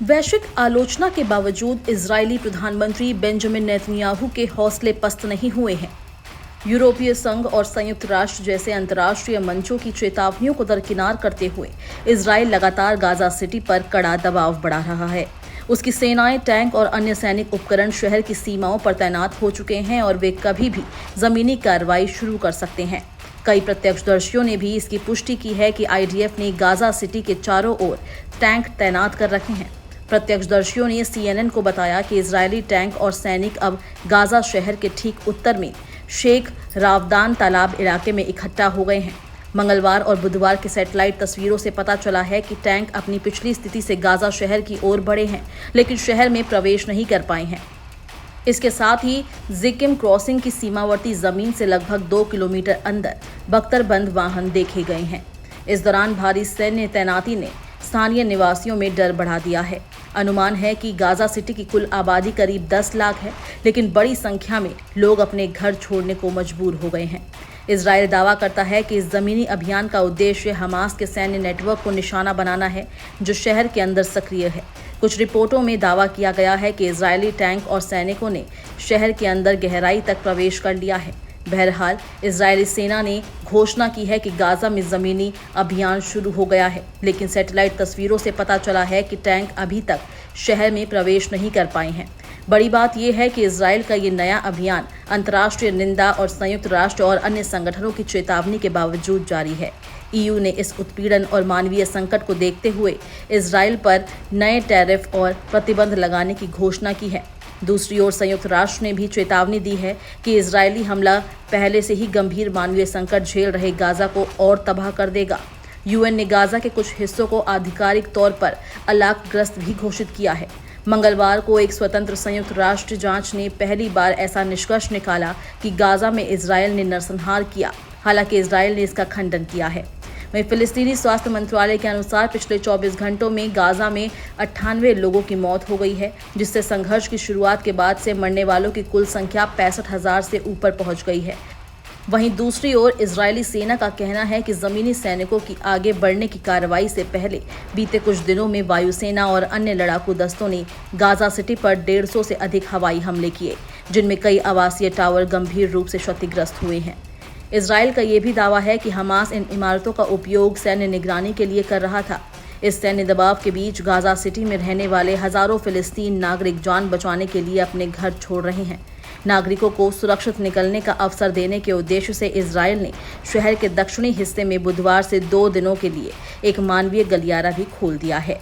वैश्विक आलोचना के बावजूद इजरायली प्रधानमंत्री बेंजामिन नेतन्याहू के हौसले पस्त नहीं हुए हैं। यूरोपीय संघ और संयुक्त राष्ट्र जैसे अंतर्राष्ट्रीय मंचों की चेतावनियों को दरकिनार करते हुए इजरायल लगातार गाजा सिटी पर कड़ा दबाव बढ़ा रहा है। उसकी सेनाएं, टैंक और अन्य सैनिक उपकरण शहर की सीमाओं पर तैनात हो चुके हैं और वे कभी भी जमीनी कार्रवाई शुरू कर सकते हैं। कई प्रत्यक्षदर्शियों ने भी इसकी पुष्टि की है कि आईडीएफ ने गाजा सिटी के चारों ओर टैंक तैनात कर रखे हैं। प्रत्यक्षदर्शियों ने CNN को बताया कि इजरायली टैंक और सैनिक अब गाजा शहर के ठीक उत्तर में शेख रावदान तालाब इलाके में इकट्ठा हो गए हैं। मंगलवार और बुधवार की सैटेलाइट तस्वीरों से पता चला है कि टैंक अपनी पिछली स्थिति से गाजा शहर की ओर बढ़े हैं, लेकिन शहर में प्रवेश नहीं कर पाए हैं। इसके साथ ही जिकिम क्रॉसिंग की सीमावर्ती जमीन से लगभग 2 किलोमीटर अंदर बख्तरबंद वाहन देखे गए हैं। इस दौरान भारी सैन्य तैनाती ने स्थानीय निवासियों में डर बढ़ा दिया है। अनुमान है कि गाजा सिटी की कुल आबादी करीब 10 लाख है, लेकिन बड़ी संख्या में लोग अपने घर छोड़ने को मजबूर हो गए हैं। इजरायल दावा करता है कि इस जमीनी अभियान का उद्देश्य हमास के सैन्य नेटवर्क को निशाना बनाना है, जो शहर के अंदर सक्रिय है। कुछ रिपोर्टों में दावा किया गया है कि इजरायली टैंक और सैनिकों ने शहर के अंदर गहराई तक प्रवेश कर लिया है। बहरहाल, इजरायली सेना ने घोषणा की है कि गाजा में जमीनी अभियान शुरू हो गया है, लेकिन सैटेलाइट तस्वीरों से पता चला है कि टैंक अभी तक शहर में प्रवेश नहीं कर पाए हैं। बड़ी बात यह है कि इजरायल का ये नया अभियान अंतर्राष्ट्रीय निंदा और संयुक्त राष्ट्र और अन्य संगठनों की चेतावनी के बावजूद जारी है। EU ने इस उत्पीड़न और मानवीय संकट को देखते हुए इजरायल पर नए टैरिफ और प्रतिबंध लगाने की घोषणा की है। दूसरी ओर संयुक्त राष्ट्र ने भी चेतावनी दी है कि इजरायली हमला पहले से ही गंभीर मानवीय संकट झेल रहे गाजा को और तबाह कर देगा। UN ने गाजा के कुछ हिस्सों को आधिकारिक तौर पर अलाकग्रस्त भी घोषित किया है। मंगलवार को एक स्वतंत्र संयुक्त राष्ट्र जांच ने पहली बार ऐसा निष्कर्ष निकाला कि गाजा में इजरायल ने नरसंहार किया। हालांकि इजरायल ने इसका खंडन किया है। वहीं फिलिस्तीनी स्वास्थ्य मंत्रालय के अनुसार पिछले 24 घंटों में गाजा में 98 लोगों की मौत हो गई है, जिससे संघर्ष की शुरुआत के बाद से मरने वालों की कुल संख्या 65,000 से ऊपर पहुंच गई है। वहीं दूसरी ओर इजरायली सेना का कहना है कि जमीनी सैनिकों की आगे बढ़ने की कार्रवाई से पहले बीते कुछ दिनों में वायुसेना और अन्य लड़ाकू दस्तों ने गाजा सिटी पर 150 से अधिक हवाई हमले किए, जिनमें कई आवासीय टावर गंभीर रूप से क्षतिग्रस्त हुए हैं। इजरायल का यह भी दावा है कि हमास इन इमारतों का उपयोग सैन्य निगरानी के लिए कर रहा था। इस सैन्य दबाव के बीच गाजा सिटी में रहने वाले हजारों फिलिस्तीन नागरिक जान बचाने के लिए अपने घर छोड़ रहे हैं। नागरिकों को सुरक्षित निकलने का अवसर देने के उद्देश्य से इजरायल ने शहर के दक्षिणी हिस्से में बुधवार से 2 दिनों के लिए एक मानवीय गलियारा भी खोल दिया है।